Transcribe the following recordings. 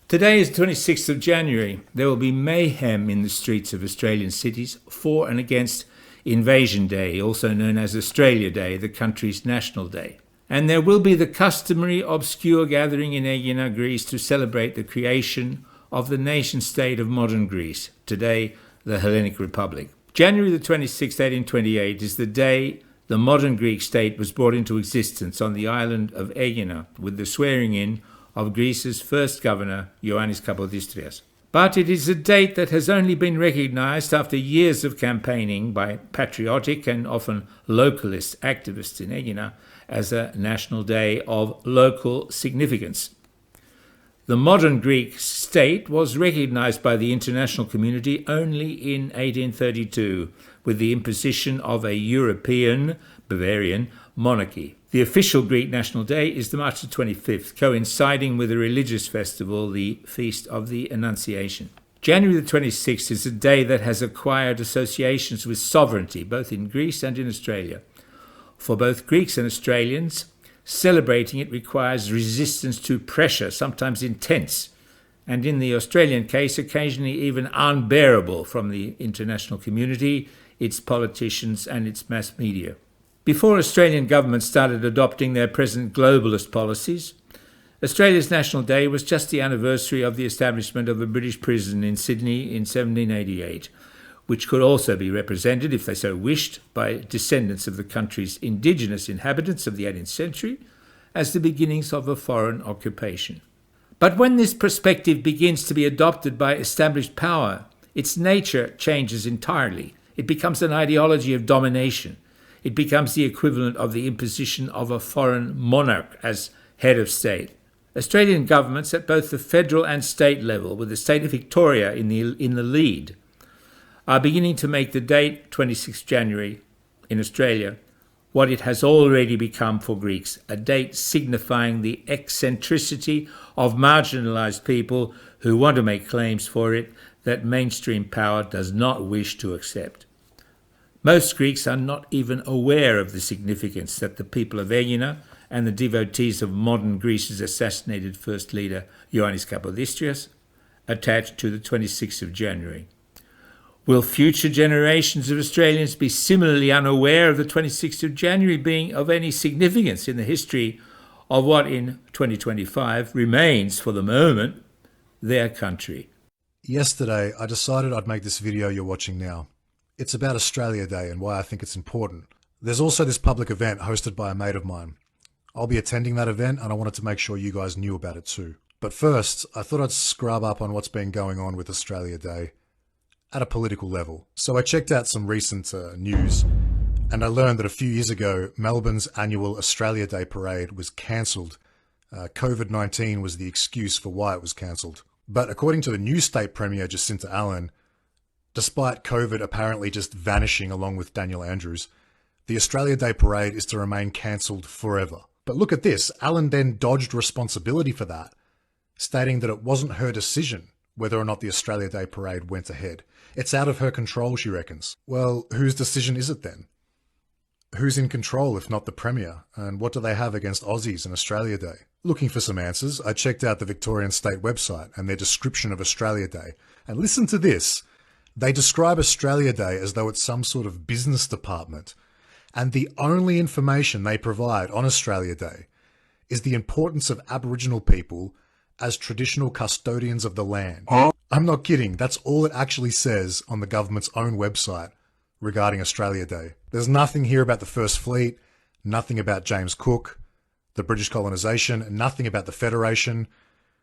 Today is 26th of January. There will be mayhem in the streets of Australian cities for and against Invasion Day, also known as Australia Day, the country's national day. And there will be the customary obscure gathering in Aegina, Greece, to celebrate the creation of the nation-state of modern Greece, today the Hellenic Republic. January the 26th, 1828, is the day the modern Greek state was brought into existence on the island of Aegina, with the swearing-in of Greece's first governor, Ioannis Kapodistrias. But it is a date that has only been recognised after years of campaigning by patriotic and often localist activists in Aegina as a national day of local significance. The modern Greek state was recognised by the international community only in 1832 with the imposition of a European, Bavarian, monarchy. The official Greek National Day is the March the 25th, coinciding with a religious festival, the Feast of the Annunciation. January the 26th is a day that has acquired associations with sovereignty, both in Greece and in Australia. For both Greeks and Australians, celebrating it requires resistance to pressure, sometimes intense, and in the Australian case, occasionally even unbearable from the international community, its politicians and its mass media. Before Australian government started adopting their present globalist policies, Australia's National Day was just the anniversary of the establishment of a British prison in Sydney in 1788, which could also be represented, if they so wished, by descendants of the country's indigenous inhabitants of the 18th century as the beginnings of a foreign occupation. But when this perspective begins to be adopted by established power, its nature changes entirely. It becomes an ideology of domination. It becomes the equivalent of the imposition of a foreign monarch as head of state. Australian governments at both the federal and state level, with the state of Victoria in the lead, are beginning to make the date 26 January in Australia what it has already become for Greeks, a date signifying the eccentricity of marginalised people who want to make claims for it that mainstream power does not wish to accept. Most Greeks are not even aware of the significance that the people of Aegina and the devotees of modern Greece's assassinated first leader, Ioannis Kapodistrias, attach to the 26th of January. Will future generations of Australians be similarly unaware of the 26th of January being of any significance in the history of what in 2025 remains, for the moment, their country? Yesterday, I decided I'd make this video you're watching now. It's about Australia Day and why I think it's important. There's also this public event hosted by a mate of mine. I'll be attending that event and I wanted to make sure you guys knew about it too. But first, I thought I'd scrub up on what's been going on with Australia Day at a political level. So I checked out some recent news and I learned that a few years ago, Melbourne's annual Australia Day parade was cancelled. COVID-19 was the excuse for why it was cancelled. But according to the new state premier, Jacinta Allan, despite COVID apparently just vanishing along with Daniel Andrews, the Australia Day parade is to remain cancelled forever. But look at this, Allan then dodged responsibility for that, stating that it wasn't her decision whether or not the Australia Day parade went ahead. It's out of her control, she reckons. Well, whose decision is it then? Who's in control if not the Premier? And what do they have against Aussies and Australia Day? Looking for some answers, I checked out the Victorian State website and their description of Australia Day. And listen to this. They describe Australia Day as though it's some sort of business department. And the only information they provide on Australia Day is the importance of Aboriginal people as traditional custodians of the land. I'm not kidding. That's all it actually says on the government's own website regarding Australia Day. There's nothing here about the First Fleet, nothing about James Cook, the British colonisation, nothing about the Federation.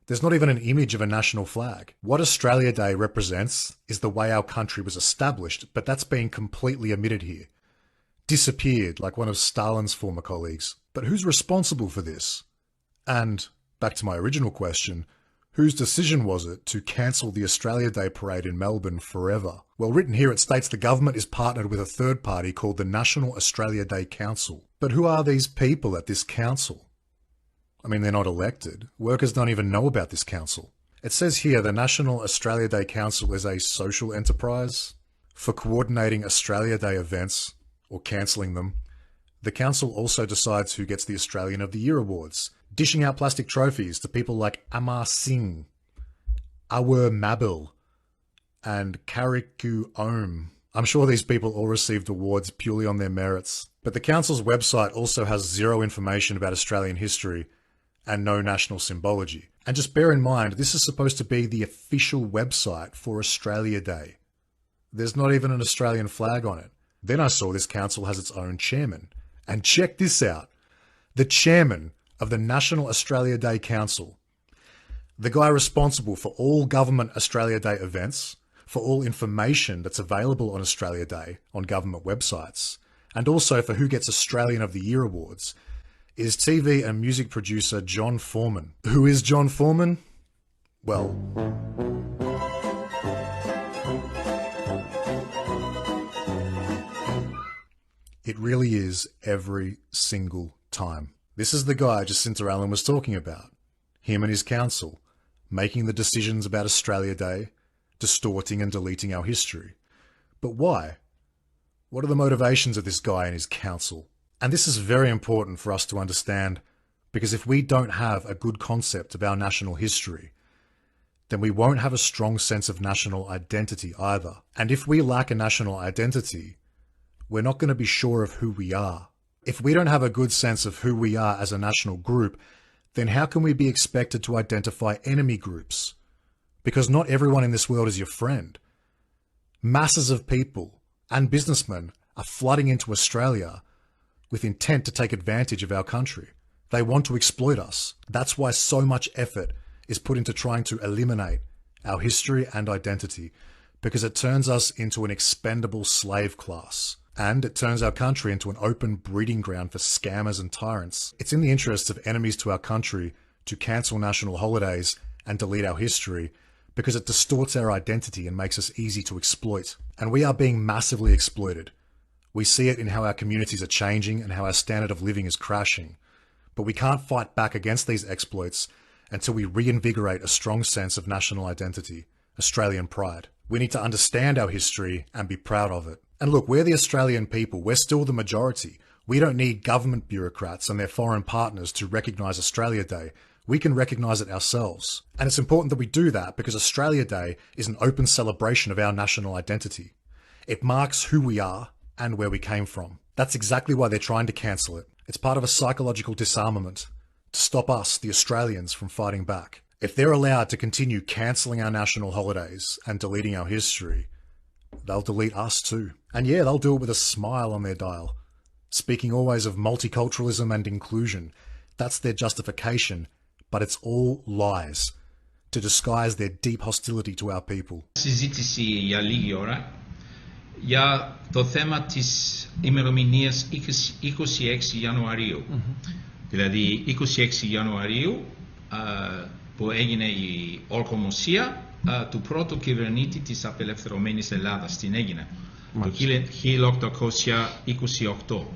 There's not even an image of a national flag. What Australia Day represents is the way our country was established, but that's being completely omitted here. Disappeared like one of Stalin's former colleagues. But who's responsible for this? And, back to my original question, whose decision was it to cancel the Australia Day parade in Melbourne forever? Well, written here it states the government is partnered with a third party called the National Australia Day Council. But who are these people at this council? I mean, they're not elected. Workers don't even know about this council. It says here the National Australia Day Council is a social enterprise for coordinating Australia Day events or cancelling them. The council also decides who gets the Australian of the Year awards, dishing out plastic trophies to people like Amar Singh Awer Mabil, and Kariku Ohm. I'm sure these people all received awards purely on their merits. But the council's website also has zero information about Australian history and no national symbology. And just bear in mind, this is supposed to be the official website for Australia Day. There's not even an Australian flag on it. Then I saw this council has its own chairman. And check this out. The chairman of the National Australia Day Council, the guy responsible for all government Australia Day events, for all information that's available on Australia Day on government websites, and also for who gets Australian of the Year awards, is TV and music producer John Foreman. Who is John Foreman? Well, it really is every single time. This is the guy Jacinta Allen was talking about. Him and his council, making the decisions about Australia Day, distorting and deleting our history. But why? What are the motivations of this guy and his council? And this is very important for us to understand, because if we don't have a good concept of our national history, then we won't have a strong sense of national identity either. And if we lack a national identity, we're not going to be sure of who we are. If we don't have a good sense of who we are as a national group, then how can we be expected to identify enemy groups? Because not everyone in this world is your friend. Masses of people and businessmen are flooding into Australia with intent to take advantage of our country. They want to exploit us. That's why so much effort is put into trying to eliminate our history and identity, because it turns us into an expendable slave class. And it turns our country into an open breeding ground for scammers and tyrants. It's in the interests of enemies to our country to cancel national holidays and delete our history, because it distorts our identity and makes us easy to exploit. And we are being massively exploited. We see it in how our communities are changing and how our standard of living is crashing. But we can't fight back against these exploits until we reinvigorate a strong sense of national identity, Australian pride. We need to understand our history and be proud of it. And look, we're the Australian people. We're still the majority. We don't need government bureaucrats and their foreign partners to recognise Australia Day. We can recognise it ourselves. And it's important that we do that because Australia Day is an open celebration of our national identity. It marks who we are and where we came from. That's exactly why they're trying to cancel it. It's part of a psychological disarmament to stop us, the Australians, from fighting back. If they're allowed to continue cancelling our national holidays and deleting our history, they'll delete us too. And yeah, they'll do it with a smile on their dial, speaking always of multiculturalism and inclusion. That's their justification, but it's all lies to disguise their deep hostility to our people. Συζήτηση για λίγη ώρα για το θέμα της ημερομηνίας 26 Ιανουαρίου. Δηλαδή 26 Ιανουαρίου που έγινε η ορκομοσία του πρώτου κυβερνήτη της απελευθερωμένης Ελλάδας στην Αίγυπτο το 1828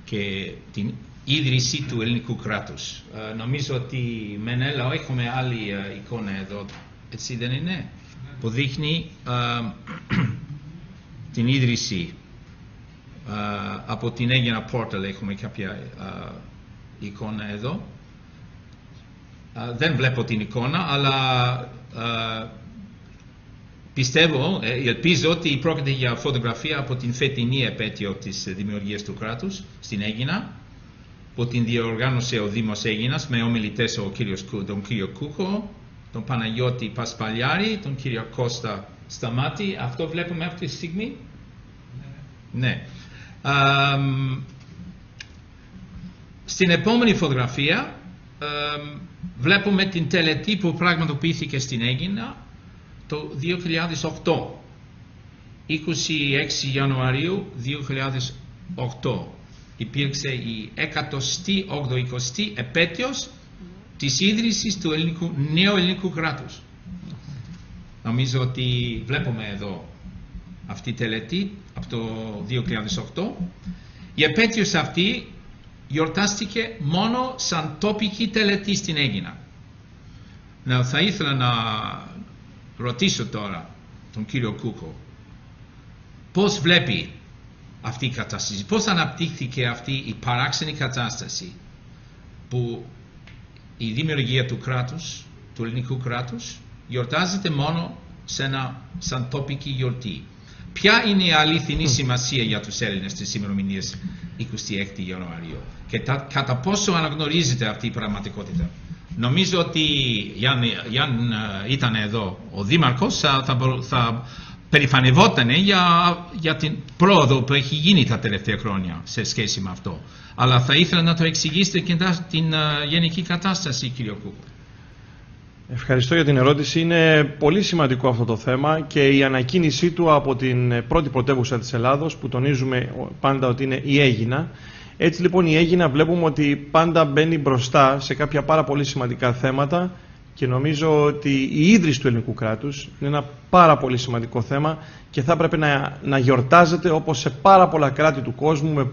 και την ίδρυση του ελληνικού κράτους. Νομίζω ότι Μενέλα έχουμε άλλη εικόνα εδώ, έτσι δεν είναι, που δείχνει την ίδρυση από την Αίγυπτο πόρτα, έχουμε κάποια εικόνα εδώ. Δεν βλέπω την εικόνα, αλλά πιστεύω, ελπίζω ότι πρόκειται για φωτογραφία από την φετινή επέτειο της δημιουργίας του κράτους στην Αίγινα, που την διοργάνωσε ο Δήμος Αίγινας με ομιλητές τον κύριο Κούκο, τον Παναγιώτη Πασπαλιάρη, τον κύριο Κώστα Σταμάτη. Αυτό βλέπουμε αυτή τη στιγμή. Ναι. Στην επόμενη φωτογραφία βλέπουμε την τελετή που πραγματοποιήθηκε στην Αίγινα το 2008. 26 Ιανουαρίου 2008 υπήρξε η 180η επέτειος της ίδρυσης του νέου ελληνικού κράτους. Νομίζω ότι βλέπουμε εδώ αυτή η τελετή από το 2008. Η επέτειος αυτή γιορτάστηκε μόνο σαν τοπική τελετή στην Αίγινα. Θα ήθελα να ρωτήσω τώρα τον κύριο Κούκο πώς βλέπει αυτή η κατάσταση, πώς αναπτύχθηκε αυτή η παράξενη κατάσταση που η δημιουργία του κράτους, του ελληνικού κράτους, γιορτάζεται μόνο σαν τοπική γιορτή. Ποια είναι η αληθινή σημασία για τους Έλληνες της ημερομηνίας 26 Ιανουαρίου και κατά πόσο αναγνωρίζεται αυτή η πραγματικότητα? Νομίζω ότι αν ήταν εδώ ο Δήμαρχος θα περηφανευόταν για την πρόοδο που έχει γίνει τα τελευταία χρόνια σε σχέση με αυτό. Αλλά θα ήθελα να το εξηγήσετε και την γενική κατάσταση, κύριε Κούκο. Ευχαριστώ για την ερώτηση. Είναι πολύ σημαντικό αυτό το θέμα και η ανακοίνησή του από την πρώτη πρωτεύουσα της Ελλάδος, που τονίζουμε πάντα ότι είναι η Αίγινα. Έτσι λοιπόν η Αίγινα βλέπουμε ότι πάντα μπαίνει μπροστά σε κάποια πάρα πολύ σημαντικά θέματα και νομίζω ότι η ίδρυση του ελληνικού κράτους είναι ένα πάρα πολύ σημαντικό θέμα και θα έπρεπε να γιορτάζεται όπως σε πάρα πολλά κράτη του κόσμου με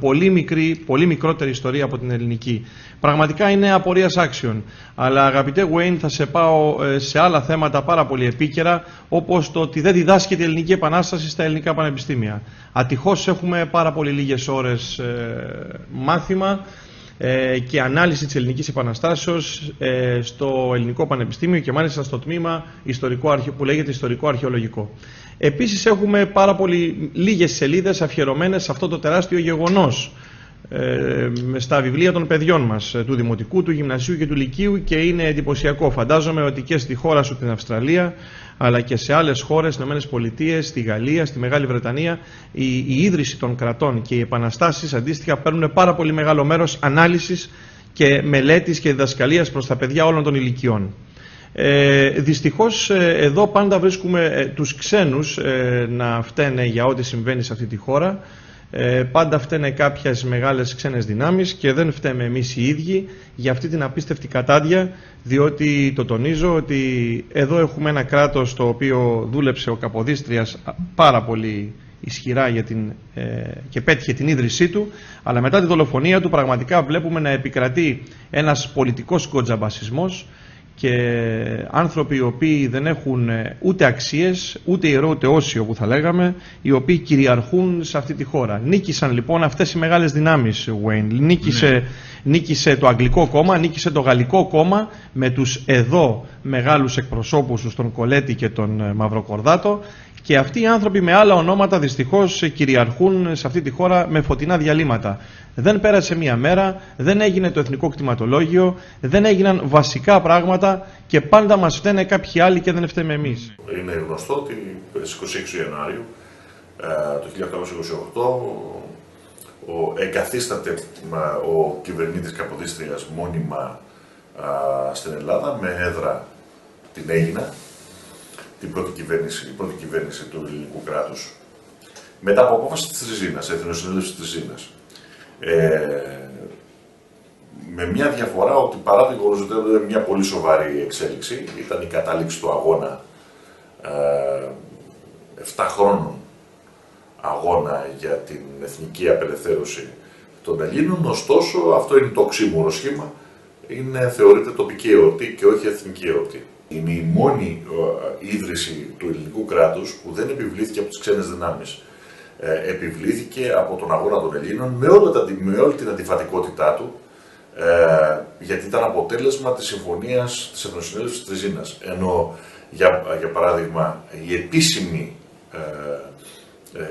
πολύ μικρότερη ιστορία από την ελληνική. Πραγματικά είναι απορίας άξιων. Αλλά αγαπητέ Wayne, θα σε πάω σε άλλα θέματα πάρα πολύ επίκαιρα, όπως το ότι δεν διδάσκεται η Ελληνική Επανάσταση στα ελληνικά πανεπιστήμια. Ατυχώς έχουμε πάρα πολύ λίγες ώρες μάθημα και ανάλυση της Ελληνικής Επαναστάσεως στο Ελληνικό Πανεπιστήμιο και μάλιστα στο τμήμα που λέγεται Ιστορικό Αρχαιολογικό. Επίσης έχουμε πάρα πολύ λίγες σελίδες αφιερωμένες σε αυτό το τεράστιο γεγονός στα βιβλία των παιδιών μας, του Δημοτικού, του Γυμνασίου και του Λυκείου, και είναι εντυπωσιακό. Φαντάζομαι ότι και στη χώρα σου, την Αυστραλία, αλλά και σε άλλες χώρες, στις ΗΠΑ, στη Γαλλία, στη Μεγάλη Βρετανία, η ίδρυση των κρατών και οι επαναστάσεις αντίστοιχα παίρνουν πάρα πολύ μεγάλο μέρος ανάλυσης και μελέτης και διδασκαλίας προς τα παιδιά όλων των ηλικιών. Δυστυχώς εδώ πάντα βρίσκουμε τους ξένους να φταίνε για ό,τι συμβαίνει σε αυτή τη χώρα. Πάντα φταίνε κάποιες μεγάλες ξένες δυνάμεις και δεν φταίμε εμείς οι ίδιοι για αυτή την απίστευτη κατάντια, διότι το τονίζω ότι εδώ έχουμε ένα κράτος το οποίο δούλεψε ο Καποδίστριας πάρα πολύ ισχυρά και πέτυχε την ίδρυσή του, αλλά μετά τη δολοφονία του πραγματικά βλέπουμε να επικρατεί ένας πολιτικός κοτζαμπασισμός και άνθρωποι οι οποίοι δεν έχουν ούτε αξίες, ούτε ιερό ούτε όσιο που θα λέγαμε, οι οποίοι κυριαρχούν σε αυτή τη χώρα. Νίκησαν λοιπόν αυτές οι μεγάλες δυνάμεις, Wayne. Νίκησε το Αγγλικό κόμμα, νίκησε το Γαλλικό κόμμα με τους εδώ μεγάλους εκπροσώπους τους, τον Κολέτη και τον Μαυροκορδάτο, και αυτοί οι άνθρωποι με άλλα ονόματα δυστυχώς κυριαρχούν σε αυτή τη χώρα με φωτεινά διαλύματα. Δεν πέρασε μία μέρα, δεν έγινε το εθνικό κτηματολόγιο, δεν έγιναν βασικά πράγματα και πάντα μας φταίνε κάποιοι άλλοι και δεν φταίμε εμείς. Είναι γνωστό ότι στις 26 Ιανουαρίου το 1888 εγκαθίσταται ο κυβερνήτης Καποδίστριας μόνιμα στην Ελλάδα με έδρα την Αίγινα, η πρώτη κυβέρνηση του ελληνικού κράτους, μετά από απόφαση της Τριζίνας, Εθνοσυνέλευσης της Τριζίνας. Με μια διαφορά ότι παρά το γεγονός ότι ήταν μια πολύ σοβαρή εξέλιξη, ήταν η κατάληξη του αγώνα, 7 χρόνων αγώνα για την εθνική απελευθέρωση των Ελλήνων, ωστόσο αυτό είναι το οξύμορο σχήμα, θεωρείται τοπική εορτή και όχι εθνική εορτή. Είναι η μόνη ίδρυση του ελληνικού κράτους που δεν επιβλήθηκε από τις ξένες δυνάμεις. Επιβλήθηκε από τον αγώνα των Ελλήνων με όλη την αντιφατικότητά του, γιατί ήταν αποτέλεσμα της συμφωνίας της Εθνοσυνέλευσης της Τριζίνας. Ενώ, για παράδειγμα, η επίσημη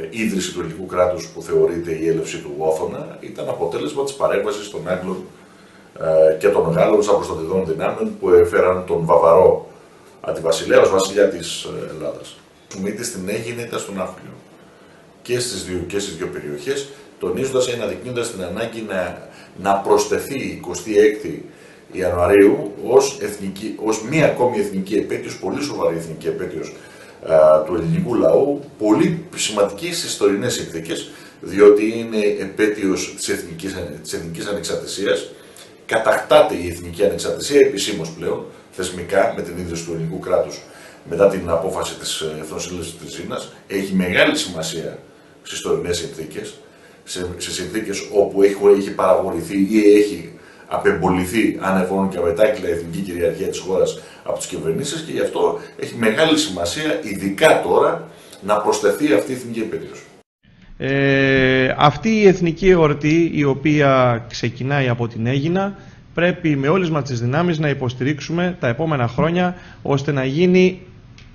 ίδρυση του ελληνικού κράτους που θεωρείται η έλευση του Όθωνα ήταν αποτέλεσμα της παρέμβασης των Άγγλων και των Γάλλων σαν προστατευόμενων δυνάμεων που έφεραν τον Βαβαρό αντιβασιλέα ως βασιλιά της Ελλάδας. Είτε στην Αίγινα είτε στον Ναύπλιο. Και στις δύο περιοχές, τονίζοντας ή αναδεικνύοντας την ανάγκη να προσθεθεί η 26η Ιανουαρίου ως μία ακόμη εθνική επέτειος, πολύ σοβαρή εθνική επέτειος του ελληνικού λαού, πολύ σημαντική στις τωρινές συνθήκες, διότι είναι επέτειος της εθνικής ανεξαρτησίας. Κατακτάται η εθνική ανεξαρτησία επισήμως πλέον, θεσμικά, με την ίδρυση του ελληνικού κράτους μετά την απόφαση της Εθνοσυνέλευσης της Τριζίνας. Έχει μεγάλη σημασία στις τωρινές συνθήκες, σε συνθήκες όπου έχει παραγωγηθεί ή έχει απεμποληθεί ανεφώνων και αμετάκλητα η εθνική κυριαρχία της χώρας από τις κυβερνήσεις, και γι' αυτό έχει μεγάλη σημασία, ειδικά τώρα, να προσθεθεί αυτή η εθνική επέτειος. Αυτή η εθνική εορτή, η οποία ξεκινάει από την Αίγινα, πρέπει με όλες μας τις δυνάμεις να υποστηρίξουμε τα επόμενα χρόνια, ώστε να γίνει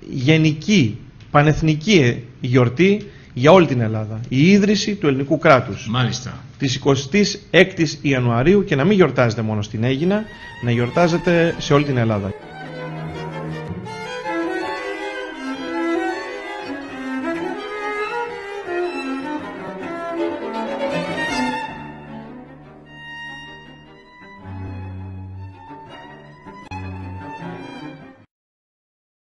γενική, πανεθνική γιορτή για όλη την Ελλάδα. Η ίδρυση του ελληνικού κράτους. Μάλιστα. Της 26ης Ιανουαρίου, και να μην γιορτάζεται μόνο στην Αίγινα, να γιορτάζεται σε όλη την Ελλάδα.